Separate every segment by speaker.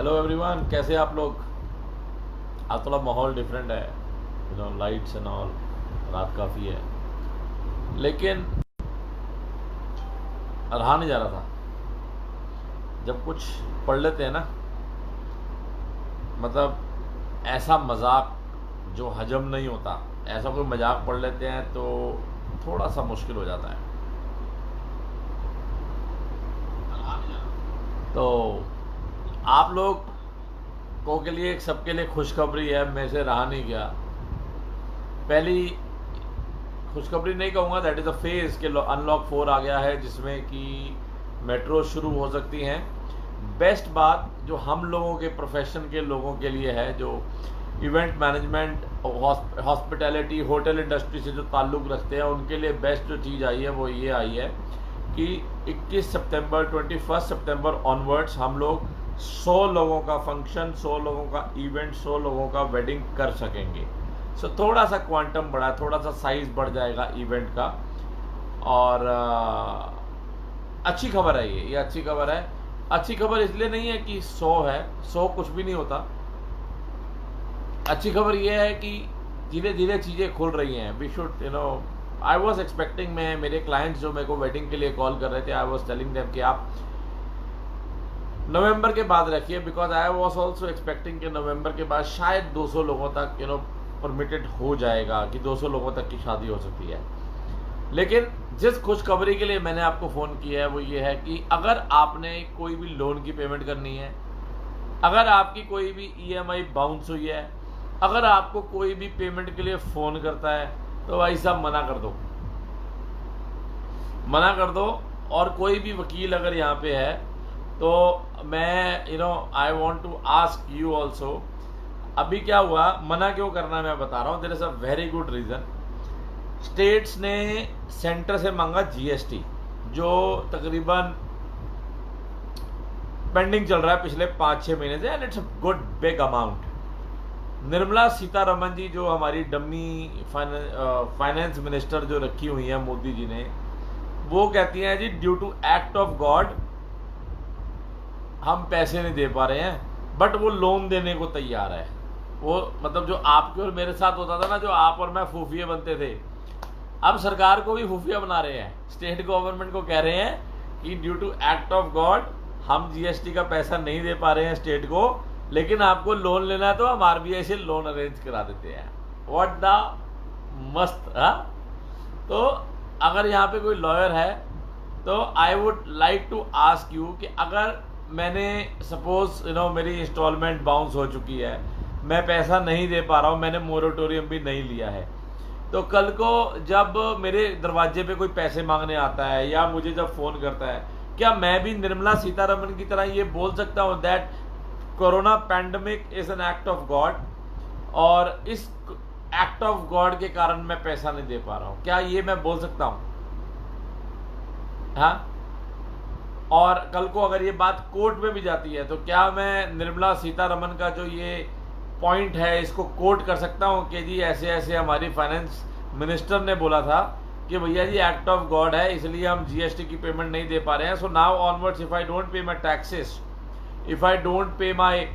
Speaker 1: Hello everyone, कैसे आप लोग। आज थोड़ा माहौल डिफरेंट है, लाइट्स एंड ऑल, रात काफ़ी है, लेकिन रहा नहीं जा रहा था। जब कुछ पढ़ लेते हैं ना, मतलब ऐसा मजाक जो हजम नहीं होता, ऐसा कोई मजाक पढ़ लेते हैं तो थोड़ा सा मुश्किल हो जाता है। तो आप लोग को के लिए, सबके लिए खुशखबरी है, मेरे से रहा नहीं गया। पहली खुशखबरी नहीं कहूँगा, दैट इज़ अ फेज़ के अनलॉक 4 आ गया है, जिसमें कि मेट्रो शुरू हो सकती हैं। बेस्ट बात जो हम लोगों के प्रोफेशन के लोगों के लिए है, जो event management, hospitality, hotel industry से जो ताल्लुक़ रखते हैं, उनके लिए बेस्ट जो चीज़ आई है वो ये आई है कि 21 सितंबर 21 सितंबर ऑनवर्ड्स हम लोग 100 लोगों का फंक्शन, 100 लोगों का इवेंट, 100 लोगों का वेडिंग कर सकेंगे। सो थोड़ा सा क्वांटम बढ़ा, थोड़ा सा साइज बढ़ जाएगा इवेंट का। और अच्छी खबर है ये अच्छी खबर है। अच्छी खबर इसलिए नहीं है कि 100 है, 100 कुछ भी नहीं होता। अच्छी खबर ये है कि धीरे धीरे चीज़ें खुल रही हैं। We should I was expecting, मेरे क्लाइंट्स जो मेरे को वेडिंग के लिए कॉल कर रहे थे, आई वॉज टेलिंग देम कि आप नवंबर के बाद रखिए, because I was also expecting कि नवंबर के बाद शायद 200 लोगों तक परमिटेड हो जाएगा, कि 200 लोगों तक की शादी हो सकती है। लेकिन जिस खुशखबरी के लिए मैंने आपको फ़ोन किया है वो ये है कि अगर आपने कोई भी लोन की पेमेंट करनी है, अगर आपकी कोई भी ईएमआई बाउंस हुई है, अगर आपको कोई भी पेमेंट के लिए फ़ोन करता है, तो भाई साहब मना कर दो, मना कर दो। और कोई भी वकील अगर यहाँ पे है तो मैं I want to ask you also, अभी क्या हुआ, मना क्यों करना मैं बता रहा हूँ। There is a very good reason. States ने सेंटर से मांगा जीएसटी, जो तकरीबन पेंडिंग चल रहा है पिछले 5-6 महीने से, and it's a good big amount. Nirmala Sitharaman ji, जो हमारी डम्मी फाइनेंस मिनिस्टर जो रखी हुई है मोदी जी ने, वो कहती हैं जी due to act of God हम पैसे नहीं दे पा रहे हैं, बट वो लोन देने को तैयार है। वो मतलब जो आपके और मेरे साथ होता था ना, जो आप और मैं फूफिया बनते थे, अब सरकार को भी फूफिया बना रहे हैं। स्टेट गवर्नमेंट को कह रहे हैं कि due to act of God हम जीएसटी का पैसा नहीं दे पा रहे हैं स्टेट को, लेकिन आपको लोन लेना है तो हम आरबीआई से लोन अरेंज करा देते हैं। व्हाट द मस्त। तो अगर यहाँ पे कोई लॉयर है तो I would like to ask you कि अगर मैंने सपोज मेरी इंस्टॉलमेंट बाउंस हो चुकी है, मैं पैसा नहीं दे पा रहा हूँ, मैंने मोरेटोरियम भी नहीं लिया है, तो कल को जब मेरे दरवाजे पे कोई पैसे मांगने आता है या मुझे जब फ़ोन करता है, क्या मैं भी निर्मला सीतारमन की तरह ये बोल सकता हूँ that corona pandemic is an act of God, और इस एक्ट ऑफ गॉड के कारण मैं पैसा नहीं दे पा रहा हूँ? क्या ये मैं बोल सकता हूँ? हाँ। और कल को अगर ये बात कोर्ट में भी जाती है, तो क्या मैं निर्मला सीतारमन का जो ये पॉइंट है इसको कोर्ट कर सकता हूँ कि जी ऐसे ऐसे हमारी फाइनेंस मिनिस्टर ने बोला था कि भैया जी एक्ट ऑफ गॉड है, इसलिए हम जीएसटी की पेमेंट नहीं दे पा रहे हैं, so now onwards if I don't pay my taxes, if I don't pay my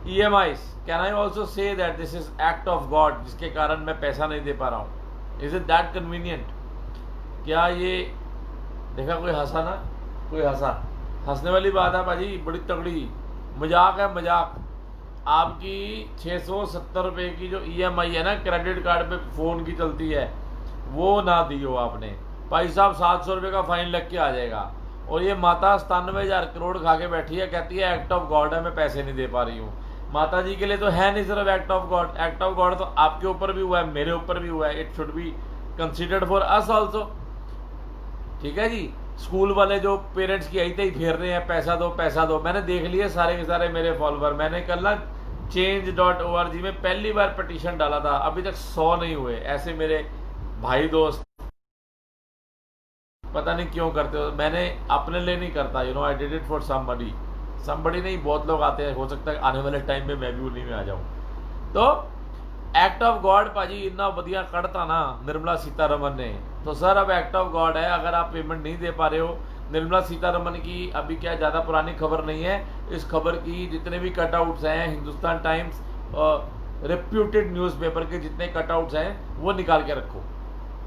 Speaker 1: EMIs, can I also say that this is act of God, जिसके कारण मैं पैसा नहीं दे पा रहा हूँ? Is it that convenient? क्या ये देखा कोई हंसा ना, कोई हंसा? हंसने वाली बात है भाजी, बड़ी तगड़ी मजाक है, मजाक। आपकी 670 रुपये की जो EMI है ना, क्रेडिट कार्ड पे फ़ोन की चलती है, वो ना दी हो आपने, भाई साहब 700 रुपये का फाइन लग के आ जाएगा। और ये माता 97,000 करोड़ खा के बैठी है, कहती है एक्ट ऑफ गॉड है, मैं पैसे नहीं दे पा रही हूँ। माता जी के लिए तो है नहीं सिर्फ act of God, act of God तो आपके ऊपर भी हुआ है, मेरे ऊपर भी हुआ है। It should be considered for us also. ठीक है जी। स्कूल वाले जो पेरेंट्स की ऐसे ही फेर रहे हैं, पैसा दो पैसा दो, मैंने देख लिए सारे के सारे मेरे फॉलोवर। मैंने कल ना change.org में पहली बार पटिशन डाला था, अभी तक 100 नहीं हुए। ऐसे मेरे भाई दोस्त पता नहीं क्यों करते हो, मैंने अपने लिए नहीं करता, I did it for somebody नहीं, बहुत लोग आते हैं, हो सकता है आने वाले टाइम में मैं भी उन्हीं में आ जाऊं। तो एक्ट ऑफ गॉड भाजी इतना बढ़िया कड़ता ना निर्मला सीतारमन ने, तो सर अब एक्ट ऑफ गॉड है, अगर आप पेमेंट नहीं दे पा रहे हो निर्मला सीतारमन की अभी क्या ज़्यादा पुरानी खबर नहीं है, इस खबर की जितने भी कटआउट्स हैं, हिंदुस्तान टाइम्स रेप्यूटेड न्यूज़पेपर के जितने कटआउट्स हैं वो निकाल के रखो।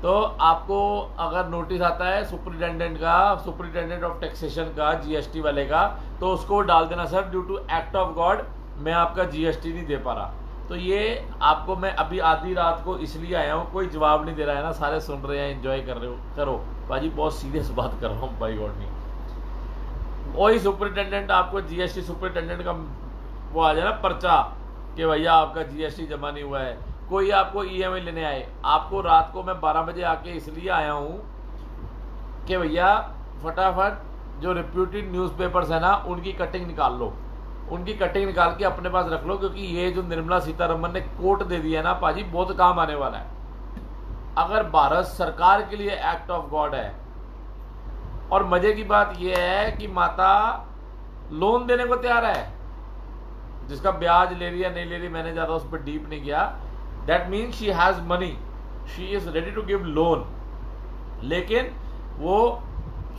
Speaker 1: तो आपको अगर नोटिस आता है सुपरिटेंडेंट ऑफ टैक्सेशन का, जीएसटी वाले का, तो उसको डाल देना sir due to act of God मैं आपका जीएसटी नहीं दे पा रहा। तो ये आपको मैं अभी आधी रात को इसलिए आया हूँ, कोई जवाब नहीं दे रहा है ना, सारे सुन रहे हैं, एंजॉय कर रहे हो, करो भाजी, बहुत सीरियस बात कर रहा हूँ बाई गॉड नहीं। वही सुपरिटेंडेंट आपको जीएसटी सुपरिटेंडेंट का वो आ जाए ना पर्चा कि भैया आपका जीएसटी जमा नहीं हुआ है, कोई आपको ईएमआई लेने आए, आपको रात को मैं 12 बजे आके इसलिए आया हूँ कि भैया फटाफट जो रिप्यूटेड न्यूज़पेपर्स है ना उनकी कटिंग निकाल लो, उनकी कटिंग निकाल के अपने पास रख लो, क्योंकि ये जो निर्मला सीतारमन ने कोट दे दिया ना पाजी, बहुत काम आने वाला है। अगर भारत सरकार के लिए एक्ट ऑफ गॉड है, और मजे की बात यह है कि माता लोन देने को तैयार है, जिसका ब्याज ले रही है नहीं ले रही मैंने ज्यादा उस पर डीप नहीं किया, that means she has money, she is ready to give loan, लेकिन वो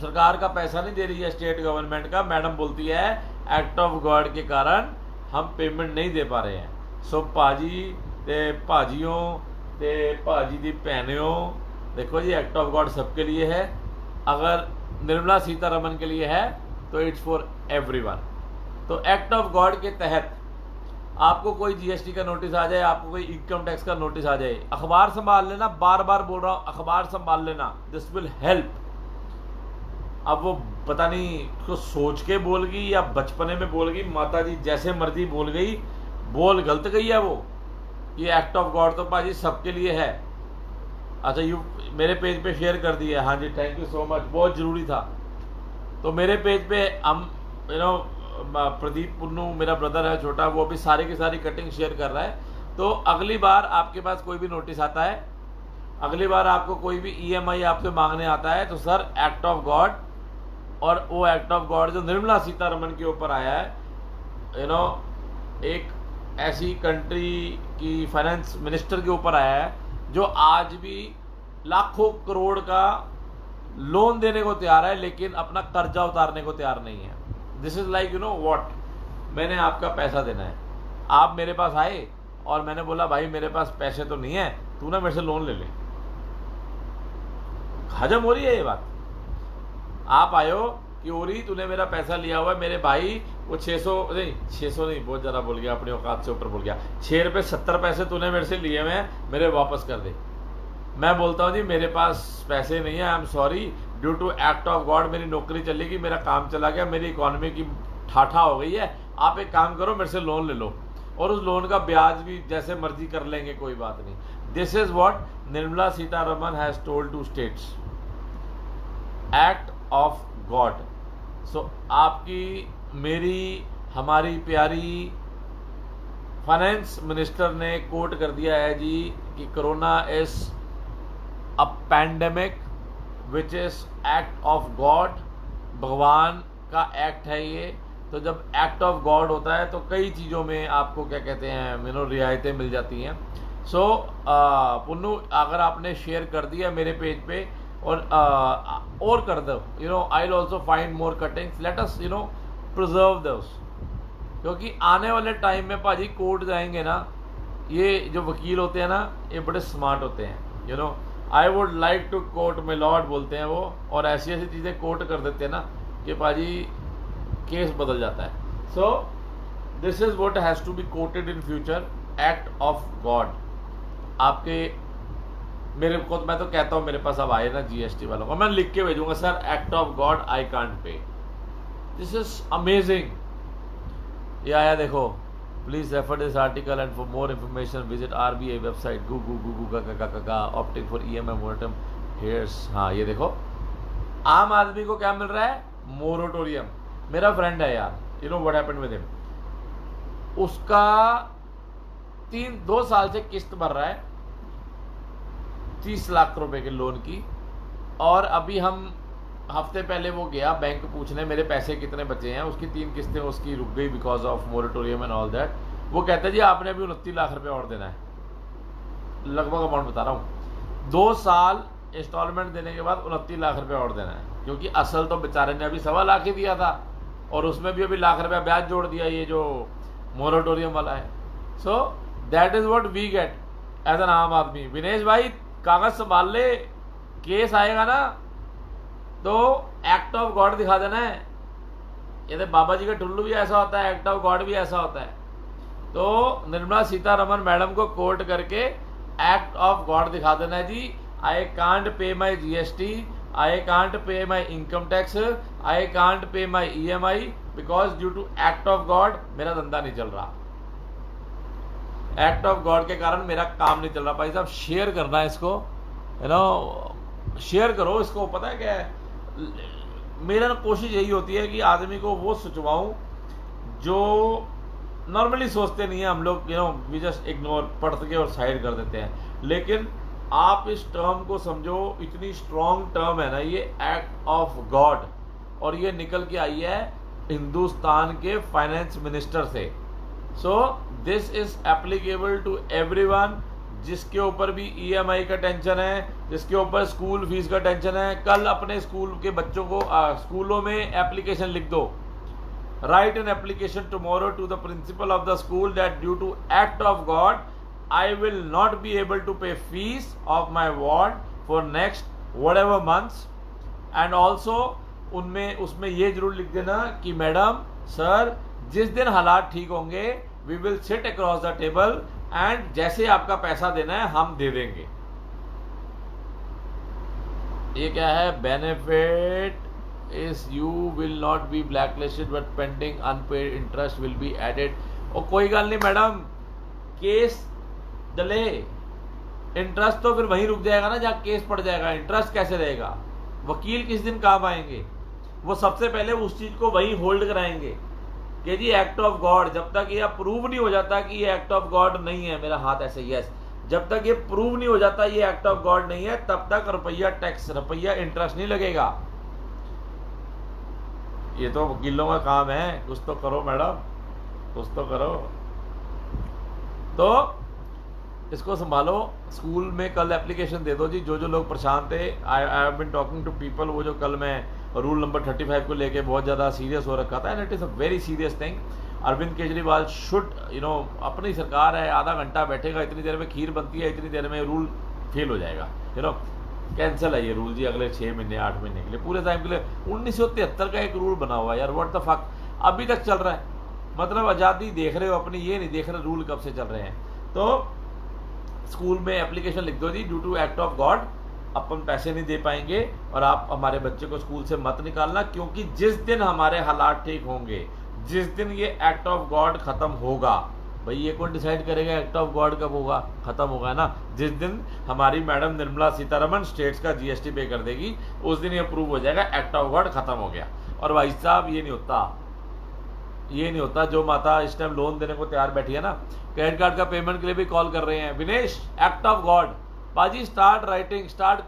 Speaker 1: सरकार का पैसा नहीं दे रही है, स्टेट गवर्नमेंट का। मैडम बोलती है एक्ट ऑफ गॉड के कारण हम पेमेंट नहीं दे पा रहे हैं। सो पाजी ते भाजियों ते भाजी दी भैनियों, देखो जी एक्ट ऑफ गॉड सबके लिए है, अगर निर्मला सीतारमन के लिए है तो इट्स फॉर एवरीवन। तो एक्ट ऑफ गॉड के तहत आपको कोई जीएसटी का नोटिस आ जाए, आपको कोई इनकम टैक्स का नोटिस आ जाए, अखबार संभाल लेना, बार बार बोल रहा हूं अखबार संभाल लेना, दिस विल हेल्प। अब वो पता नहीं उसको सोच के बोल गई या बचपने में बोल गई, माता जी जैसे मर्जी बोल गई, बोल गलत गई है वो। ये एक्ट ऑफ गॉड तो पाजी सबके लिए है। अच्छा यू मेरे पेज पे शेयर कर दिया, हाँ जी थैंक यू सो मच, बहुत जरूरी था। तो मेरे पेज पे हम प्रदीप पुन्नू मेरा ब्रदर है छोटा, वो अभी सारी की सारी कटिंग शेयर कर रहा है। तो अगली बार आपके पास कोई भी नोटिस आता है, अगली बार आपको कोई भी ईएमआई आपसे मांगने आता है, तो सर एक्ट ऑफ गॉड, और वो एक्ट ऑफ गॉड जो निर्मला सीतारमन के ऊपर आया है, एक ऐसी कंट्री की फाइनेंस मिनिस्टर के ऊपर आया है जो आज भी लाखों करोड़ का लोन देने को तैयार है, लेकिन अपना कर्जा उतारने को तैयार नहीं है। दिस इज लाइक व्हाट, मैंने आपका पैसा देना है, आप मेरे पास आए और मैंने बोला भाई मेरे पास पैसे तो नहीं है, तू ना मेरे से लोन ले ले। हजम हो रही है ये बात? आप आयो कि ओरी तूने मेरा पैसा लिया हुआ है मेरे भाई, वो 600 नहीं बहुत ज़्यादा बोल गया, अपनी औकात से ऊपर बोल गया, 6 रुपये 70 पैसे तूने मेरे से लिए हुए हैं, मेरे वापस कर दे। मैं बोलता हूँ जी मेरे पास पैसे नहीं है, I am sorry, due to act of God मेरी नौकरी चलेगी, मेरा काम चला गया, मेरी इकोनॉमी की ठाठा हो गई है, आप एक काम करो मेरे से लोन ले लो, और उस लोन का ब्याज भी जैसे मर्जी कर लेंगे, कोई बात नहीं। This is what Nirmala Sitharaman has told to states, act of God. So आपकी मेरी हमारी प्यारी फाइनेंस मिनिस्टर ने कोट कर दिया है जी कि corona is a pandemic which is act of God, भगवान का एक्ट है ये। तो जब एक्ट ऑफ गॉड होता है तो कई चीज़ों में आपको क्या कहते हैं रियायतें मिल जाती हैं। सो पुन्नू अगर आपने शेयर कर दिया मेरे पेज पे और कर दो, I will also find more cuttings, let us preserve those, क्योंकि आने वाले टाइम में भाजी कोर्ट जाएंगे ना, ये जो वकील होते हैं ना ये बड़े स्मार्ट होते हैं, I would like to quote my lord बोलते हैं वो, और ऐसी ऐसी चीज़ें कोर्ट कर देते हैं ना कि भाजी केस बदल जाता है। So this is what has to be quoted in future, act of God. आपके मेरे को मैं तो कहता हूँ मेरे पास अब आए ना जीएसटी वालों को, मैं लिख के भेजूंगा sir act of God I can't pay, this is amazing. ये आया देखो, please refer this article and for more information visit RBI website गूगू opting for EMI moratorium here's. हाँ ये देखो, आम आदमी को क्या मिल रहा है, मोरेटोरियम। मेरा फ्रेंड है यार, व्हाट हैपेंड विद हिम, उसका 2 साल से किस्त भर रहा है 30 लाख रुपए के लोन की, और अभी हम हफ्ते पहले वो गया बैंक पूछने मेरे पैसे कितने बचे हैं, उसकी 3 किस्तें उसकी रुक गई because of moratorium and all that. वो कहते हैं जी आपने अभी 29 लाख रुपए और देना है, लगभग अमाउंट बता रहा हूँ, 2 साल इंस्टॉलमेंट देने के बाद 29 लाख रुपए और देना है। क्योंकि असल तो बेचारे ने अभी 1.25 लाख ही दिया था और उसमें भी अभी लाख रुपया ब्याज जोड़ दिया, ये जो मोरेटोरियम वाला है। So that is what we get as an aam aadmi. Vinesh भाई कागज संभाल ले, केस आएगा ना तो एक्ट ऑफ गॉड दिखा देना है। ये तो बाबा जी का टुल्लू भी ऐसा होता है, एक्ट ऑफ गॉड भी ऐसा होता है। तो निर्मला सीतारमन मैडम को कोर्ट करके एक्ट ऑफ गॉड दिखा देना है जी। आई can't pay my GST, I can't pay my income tax, I can't pay my EMI because due to act of God मेरा धंधा नहीं चल रहा। एक्ट ऑफ गॉड के कारण मेरा काम नहीं चल रहा। भाई साहब शेयर करना है इसको, यू नो, शेयर करो इसको। पता है क्या है, मेरा कोशिश यही होती है कि आदमी को वो सोचवाऊं जो नॉर्मली सोचते नहीं है हम लोग, you know, we just ignore, पढ़ के और साइड कर देते हैं। लेकिन आप इस टर्म को समझो, इतनी स्ट्रॉन्ग टर्म है ना ये, एक्ट ऑफ गॉड, और ये निकल के आई है हिंदुस्तान के फाइनेंस मिनिस्टर से। So this is applicable to everyone जिसके ऊपर भी EMI का टेंशन है, जिसके ऊपर स्कूल फीस का टेंशन है। कल अपने स्कूल के बच्चों को स्कूलों में एप्लीकेशन लिख दो, write an application tomorrow to the principal of the school that due to act of God I will not be able to pay fees of my ward for next whatever months. And also उसमें ये जरूर लिख देना कि madam sir जिस दिन हालात ठीक होंगे we will sit across the table and जैसे आपका पैसा देना है हम दे देंगे। ये क्या है, benefit is you will not be blacklisted but pending unpaid interest will be added. और कोई गल नहीं मैडम, केस डले, इंटरेस्ट तो फिर वहीं रुक जाएगा ना जहां केस पड़ जाएगा। इंटरेस्ट कैसे रहेगा, वकील किस दिन काम आएंगे, वो सबसे पहले उस चीज को वहीं होल्ड कराएंगे कि जी एक्ट ऑफ गॉड। जब तक ये प्रूव नहीं हो जाता कि ये एक्ट ऑफ गॉड नहीं है, मेरा हाथ ऐसे यस, जब तक ये प्रूव नहीं हो जाता ये एक्ट ऑफ गॉड नहीं है, तब तक रुपया टैक्स, रुपया इंटरेस्ट नहीं लगेगा। ये तो वकीलों का काम है, कुछ तो करो मैडम, कुछ तो करो। तो इसको संभालो। स्कूल में कल एप्लीकेशन दे दो जी, जो लोग परेशान थे। I have been talking to people, वो जो कल मैं रूल नंबर 35 को लेके बहुत ज़्यादा सीरियस हो रखा था, and it is a very serious thing. Arvind Kejriwal should, you know, अपनी सरकार है, आधा घंटा बैठेगा, इतनी देर में खीर बनती है, इतनी देर में रूल फेल हो जाएगा, यू नो, कैंसिल है ये रूल जी अगले 6 महीने 8 महीने के लिए, पूरे टाइम के लिए। 1973 का एक रूल बना हुआ है यार, व्हाट द फक, अभी तक चल रहा है। मतलब आज़ादी देख रहे हो अपनी, ये नहीं देख रहे रूल कब से चल रहे हैं। तो स्कूल में एप्लीकेशन लिख दो जी, due to act of God अपन पैसे नहीं दे पाएंगे और आप हमारे बच्चे को स्कूल से मत निकालना, क्योंकि जिस दिन हमारे हालात ठीक होंगे, जिस दिन ये एक्ट ऑफ गॉड खत्म होगा, भाई ये कौन डिसाइड करेगा एक्ट ऑफ गॉड कब होगा, खत्म होगा ना जिस दिन हमारी मैडम निर्मला सीतारमन स्टेट्स का GST पे कर देगी, उस दिन ये अप्रूव हो जाएगा, एक्ट ऑफ गॉड खत्म हो गया। और भाई साहब ये नहीं होता, ये नहीं होता। जो माता इस टाइम लोन देने को तैयार बैठी है ना, क्रेडिट कार्ड का पेमेंट के लिए भी कॉल कर रहे हैं, विनेश एक्ट ऑफ गॉड, बाजी start writing, start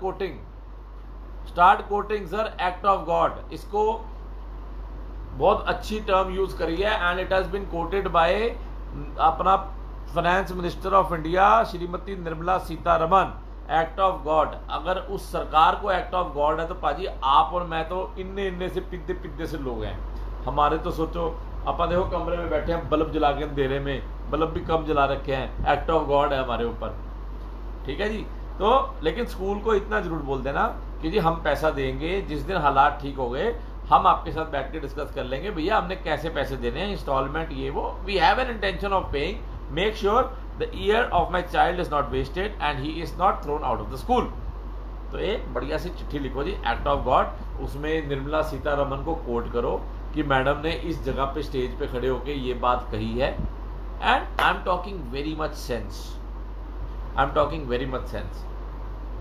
Speaker 1: quoting sir act of God. इसको बहुत अच्छी टर्म यूज करी है and it has been quoted by अपना finance minister of India Shrimati Nirmala Sitharaman. Act of God, अगर उस सरकार को एक्ट ऑफ गॉड है तो पाजी आप और मैं तो इन्ने से पिद्दे से लोग हैं। हमारे तो सोचो अपन देखो कमरे में बैठे हैं, बल्ब जला के अंधेरे में, बल्ब भी कम जला रखे हैं, एक्ट ऑफ गॉड है हमारे ऊपर, ठीक है जी। तो लेकिन स्कूल को इतना जरूर बोल देना कि जी हम पैसा देंगे, जिस दिन हालात ठीक हो गए हम आपके साथ बैठ के डिस्कस कर लेंगे, भैया हमने कैसे पैसे देने हैं, इंस्टॉलमेंट ये वो, we have an intention of paying, make sure the year of my child is not wasted and he is not thrown out of the school. तो एक बढ़िया सी चिट्ठी लिखो जी, एक्ट ऑफ गॉड, उसमें निर्मला सीतारमन को कोट करो कि मैडम ने इस जगह पे स्टेज पे खड़े होके ये बात कही है, and I am talking very much sense, I am talking very much sense.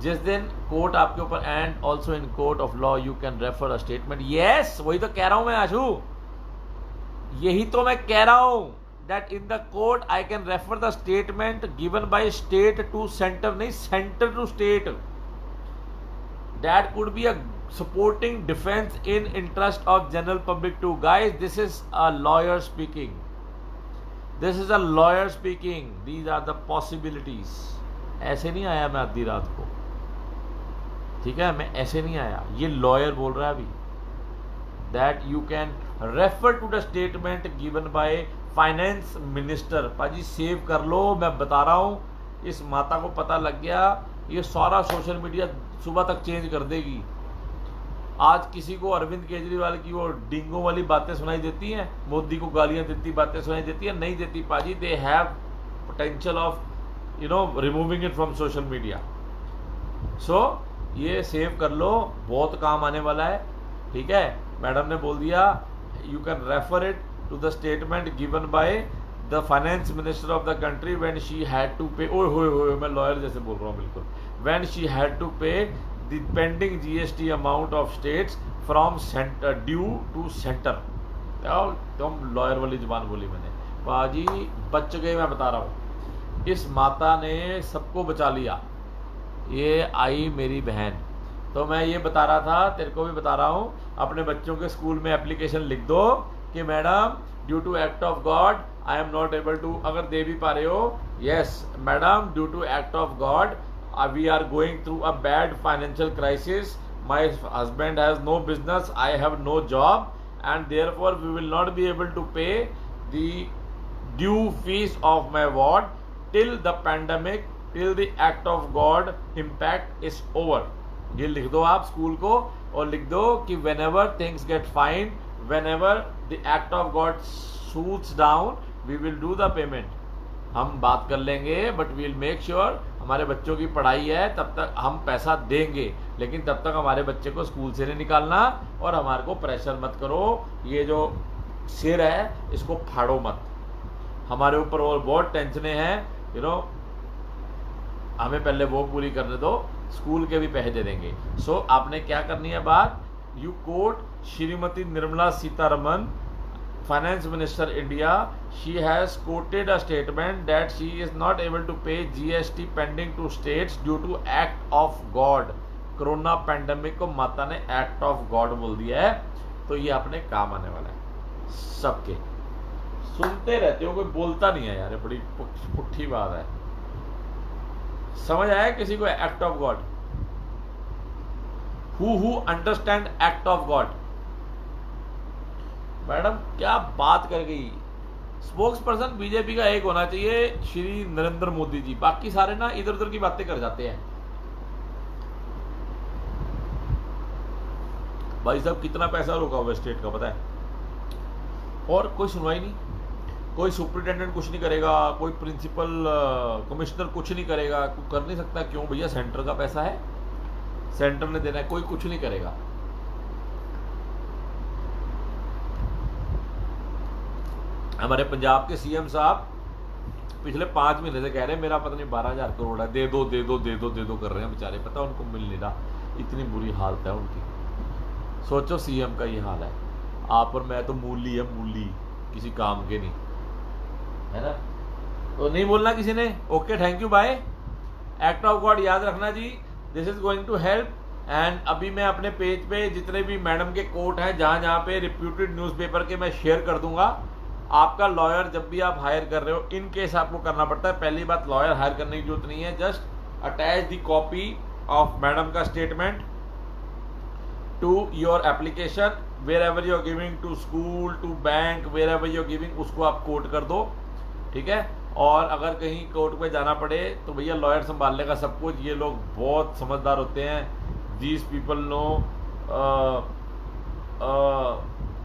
Speaker 1: जिस दिन कोर्ट आपके ऊपर, and also in court of law you can refer a statement, yes वही तो कह रहा हूं मैं आशु, यही तो मैं कह रहा हूं, that in the court I can refer the statement given by state to centre, नहीं centre to state, that could be a supporting defense in interest of general public too. Guys, this is a lawyer speaking, this is a lawyer speaking, these are the possibilities। ऐसे नहीं आया मैं आधी रात को, ठीक है, मैं ऐसे नहीं आया, ये लॉयर बोल रहा है अभी, that you can refer to the statement given by finance minister. पाजी सेव कर लो, मैं बता रहा हूँ, इस माता को पता लग गया, ये सारा सोशल मीडिया सुबह तक चेंज कर देगी। आज किसी को अरविंद केजरीवाल की वो डिंगो वाली बातें सुनाई देती हैं, मोदी को गालियां देती बातें सुनाई देती हैं? नहीं देती पाजी। They have potential of removing it from social media. So ये सेव कर लो, बहुत काम आने वाला है। ठीक है, मैडम ने बोल दिया, you can refer it to the statement given by the finance minister of the country when she had to pay, ओए होए होए, मैं लॉयर जैसे बोल रहा हूँ बिल्कुल, when she had to pay the pending GST amount of states from centre due to centre. तुम लॉयर वाली जुबान बोली मैंने, बाजी बच गए, मैं बता रहा हूँ। इस माता ने सबको बचा लिया। ये आई मेरी बहन, तो मैं ये बता रहा था, तेरे को भी बता रहा हूँ, अपने बच्चों के स्कूल में एप्लीकेशन लिख दो कि madam due to act of God I am not able to, अगर दे भी पा रहे हो, yes madam due to act of God we are going through a bad financial crisis, my husband has no business, I have no job and therefore we will not be able to pay the due fees of my ward till the pandemic, till the act of God impact is over. ये लिख दो आप school को, और लिख दो कि whenever things get fine, whenever the act of God shoots down, we will do the payment. हम बात कर लेंगे, but we will make sure, हमारे बच्चों की पढ़ाई है तब तक हम पैसा देंगे, लेकिन तब तक हमारे बच्चे को स्कूल से नहीं निकालना, और हमारे को प्रेशर मत करो। ये जो सिर है इसको फाड़ो मत, हमारे ऊपर और बहुत टेंशनें हैं, हमें पहले वो पूरी करने दो, स्कूल के भी पैसे दे देंगे। सो आपने क्या करनी है बात, you quote Shrimati Nirmala Sitharaman, finance minister India, she has quoted a statement that she is not able to pay GST pending to states due to act of God. Corona pandemic को माता ने एक्ट ऑफ गॉड बोल दिया है, तो ये अपने काम आने वाला है सबके। सुनते रहते हो, कोई बोलता नहीं है यार, बड़ी पुट्ठी बात है। समझ आया किसी को act of God? Who understand act of God? Madam क्या बात कर गई। स्पोक्स पर्सन बीजेपी का एक होना चाहिए, श्री नरेंद्र मोदी जी, बाकी सारे ना इधर उधर की बातें कर जाते हैं। भाई साहब कितना पैसा रोका हुआ स्टेट का पता है, और कोई सुनवाई नहीं, कोई सुपरिटेंडेंट कुछ नहीं करेगा, कोई प्रिंसिपल कमिश्नर कुछ नहीं करेगा, कोई कर नहीं सकता। क्यों भैया, सेंटर का पैसा है, सेंटर ने देना है, कोई कुछ नहीं करेगा। हमारे पंजाब के सीएम साहब पिछले 5 महीने से कह रहे हैं मेरा पता नहीं 12,000 करोड़ है, दे दो दे दो दे दो दे दो कर रहे हैं बेचारे, पता उनको मिल नहीं रहा, इतनी बुरी हालत है उनकी। सोचो सीएम का ये हाल है, आप और मैं तो मूली है, मूली, किसी काम के नहीं है ना। तो नहीं बोलना किसी ने, okay thank you bye. Act of God याद रखना जी, this is going to help. And अभी मैं अपने पेज पे जितने भी मैडम के कोट हैं, जहां जहां पे रिप्यूटेड न्यूज़पेपर के, मैं शेयर कर दूंगा। आपका लॉयर जब भी आप हायर कर रहे हो, इन केस आपको करना पड़ता है, पहली बात लॉयर हायर करने की जरूरत नहीं है, just attach the copy of madam का statement to your application, wherever you are giving to school, to bank, wherever you are giving, उसको आप कोट कर दो, ठीक है। और अगर कहीं कोर्ट पे जाना पड़े तो भैया लॉयर संभाल लेगा सब कुछ, ये लोग बहुत समझदार होते हैं। दीज पीपल नो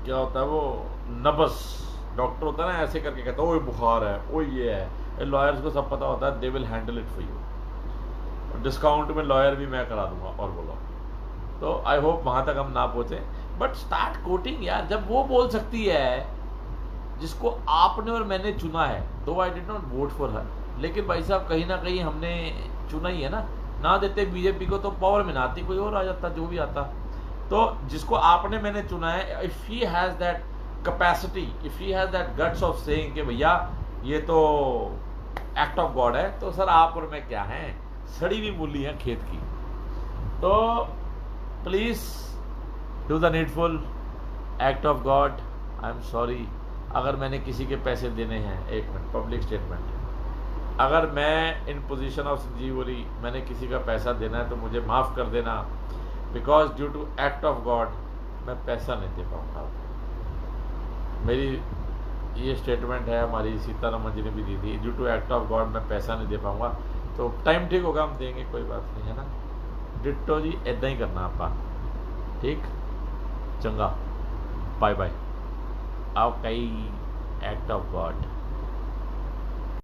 Speaker 1: क्या होता है वो नबस, डॉक्टर होता है ना, ऐसे करके कहता है ओए बुखार है, ओए ये है, लॉयर्स को सब पता होता है, they will handle it for you. Discount में लॉयर भी मैं करा दूंगा, और बोलो तो आई होप वहां तक हम ना पहुंचे, बट स्टार्ट कोटिंग यार, जब वो बोल सकती है जिसको आपने और मैंने चुना है, दो I did not vote for her, लेकिन भाई साहब कहीं ना कहीं हमने चुना ही है ना देते बीजेपी को तो पावर में ना आती, कोई और आ जाता, जो भी आता। तो जिसको आपने मैंने चुना है, if he has that capacity, if he has that guts of saying कि भैया ये तो एक्ट ऑफ गॉड है, तो सर आप और मैं क्या हैं, सड़ी हुई मूली है खेत की। तो please do the needful, act of God. I am sorry अगर मैंने किसी के पैसे देने हैं, एक मिनट, पब्लिक स्टेटमेंट, अगर मैं इन पोजीशन ऑफ संजीवनी मैंने किसी का पैसा देना है तो मुझे माफ़ कर देना, because due to act of God मैं पैसा नहीं दे पाऊँगा। मेरी ये स्टेटमेंट है, हमारी सीतारमन जी ने भी दी थी, due to act of God मैं पैसा नहीं दे पाऊँगा। तो टाइम ठीक होगा हम देंगे, कोई बात नहीं है ना। डिट्टो जी इदा ही करना आपा, ठीक चंगा, बाय बाय। आओ कई एक्ट ऑफ गॉड।